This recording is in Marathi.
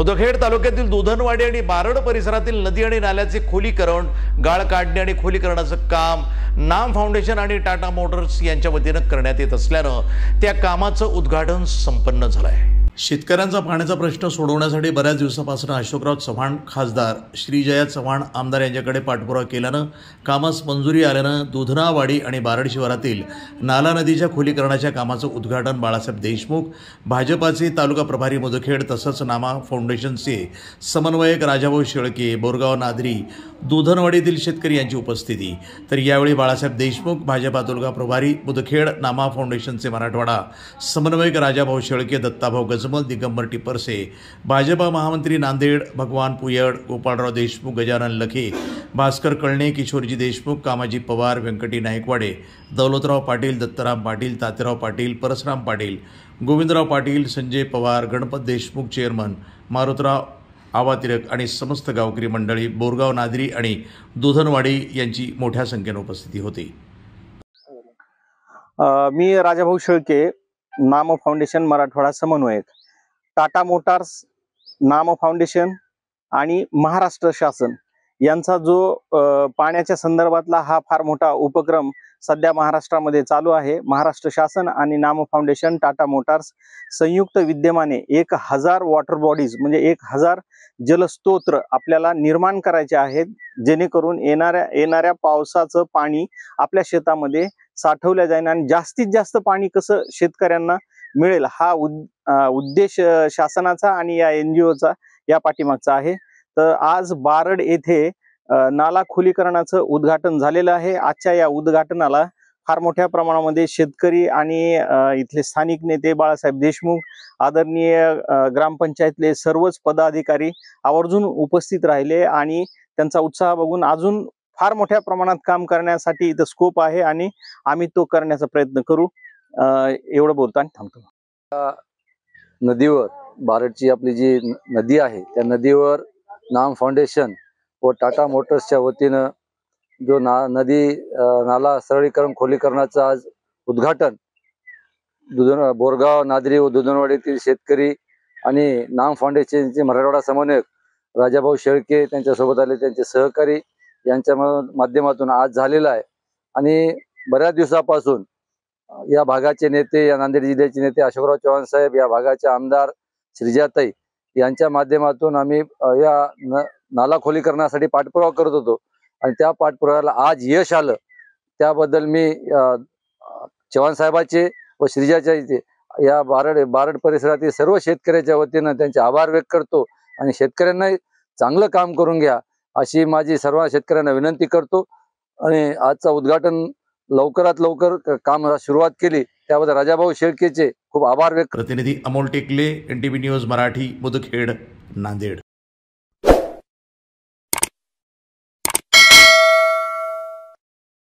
मुदखेड तालुक्यातील दुधनवाडी आणि बारड परिसरातील नदी आणि नाल्याचे खोलीकरण, गाळ काढणे आणि खोलीकरणाचं काम नाम फाउंडेशन आणि टाटा मोटर्स यांच्या वतीनं करण्यात येत असल्यानं त्या कामाचं उद्घाटन संपन्न झालं आहे। शेतकऱ्यांचा पाण्याचा प्रश्न सोडवण्यासाठी बऱ्याच दिवसापासून अशोकराव चव्हाण खासदार, श्रीजया चव्हाण आमदार यांच्याकडे पाठपुरावा केल्यानं कामास मंजुरी आल्यानं दुधनावाडी आणि बारड शिवारातील नाला नदीच्या खोलीकरणाच्या कामाचं उद्घाटन बाळासाहेब देशमुख, भाजपाचे तालुका प्रभारी मुदखेड तसंच नामा फाउंडेशनचे समन्वयक राजाभाऊ शेळके, बोरगाव नादरी, दुधनवाडीतील शेतकरी यांची उपस्थिती। तर यावेळी बाळासाहेब देशमुख, भाजपा तालुका प्रभारी मुदखेड, नामा फाउंडेशनचे मराठवाडा समन्वयक राजाभाऊ शेळके, दत्ताभाऊ गजमल, दिगंबर टिपरसे, भाजपा महामंत्री नांदेड भगवान पुयड, गोपाळराव देशमुख, गजानन लखे, भास्कर कळणे, किशोरजी देशमुख, कामाजी पवार, व्यंकटी नायकवाडे, दौलतराव पाटील, दत्तराम पाटील, तातेराव पाटील, परसराम पाटील, गोविंदराव पाटील, संजय पवार, गणपत देशमुख चेअरमन, मारुतराव आवातिरक आणि समस्त गावकरी मंडळी, बोरगाव नादरी आणि दुधनवाडी यांची मोठ्या संख्येने उपस्थिती होती। मी राजाभाऊ शेळके, नाम फाउंडेशन मराठवाडा समन्वयक, टाटा मोटार्स, नाम फाउंडेशन आणि महाराष्ट्र शासन यांचा जो पाण्याच्या संदर्भातला हा फार मोठा उपक्रम सध्या महाराष्ट्रामध्ये चालू आहे। महाराष्ट्र शासन आणि नाम फाउंडेशन, टाटा मोटार्स संयुक्त विद्यमाने 1000 वॉटर बॉडीज म्हणजे 1000 जलस्तोत्र आपल्याला निर्माण करायचे आहेत, जेणेकरून येणाऱ्या पावसाचं पाणी आपल्या शेतामध्ये साठवल्या जाईल आणि जास्तीत जास्त पाणी कसं शेतकऱ्यांना मिळेल हा उद्देश शासनाचा आणि या NGOचा या पाठीमागचा आहे। तर आज बारड येथे नाला खोलीकरणाचं उद्घाटन झालेलं आहे। आजच्या या उद्घाटनाला फार मोठ्या प्रमाणामध्ये शेतकरी आणि इथले स्थानिक नेते बाळासाहेब देशमुख, आदरणीय ग्रामपंचायतले सर्वच पदाधिकारी आवर्जून उपस्थित राहिले आणि त्यांचा उत्साह बघून अजून फार मोठ्या प्रमाणात काम करण्यासाठी इथं स्कोप आहे आणि आम्ही तो करण्याचा प्रयत्न करू। एवढं बोलताना थांबतो। नदीवर बारडची आपली जी नदी आहे त्या नदीवर नाम फाउंडेशन व टाटा मोटर्सच्या वतीनं जो नदी नाला सरळीकरण खोलीकरणाचं आज उद्घाटन बोरगाव नादरी व दुधनवाडीतील शेतकरी आणि नाम फाउंडेशनचे मराठवाडा समन्वयक राजाभाऊ शेळके, त्यांच्यासोबत आले त्यांचे सहकारी यांच्या माध्यमातून आज झालेला आहे। आणि बऱ्याच दिवसापासून या भागाचे नेते, या नांदेड जिल्ह्याचे नेते अशोकराव चव्हाण साहेब, या भागाचे आमदार श्रीजाताई यांच्या माध्यमातून आम्ही या नाला खोलीकरणासाठी पाठपुरावा करत होतो आणि त्या पाठपुराव्याला आज यश आलं। त्याबद्दल मी चव्हाण साहेबाचे व श्रीजाताईचे या बारड परिसरातील सर्व शेतकऱ्याच्या वतीनं त्यांचे आभार व्यक्त करतो आणि शेतकऱ्यांना चांगलं काम करून घ्या अशी माझी सर्व शेतकऱ्यांना विनंती करतो। आणि आजचा उद्घाटन लवकरात लवकर काम सुरुवात केली त्याबद्दल राजाभाऊ शेळकेचे खूप आभार व्यक्त। प्रतिनिधी अमोल टेकले, NTV न्यूज मराठी, मुदखेड, नांदेड।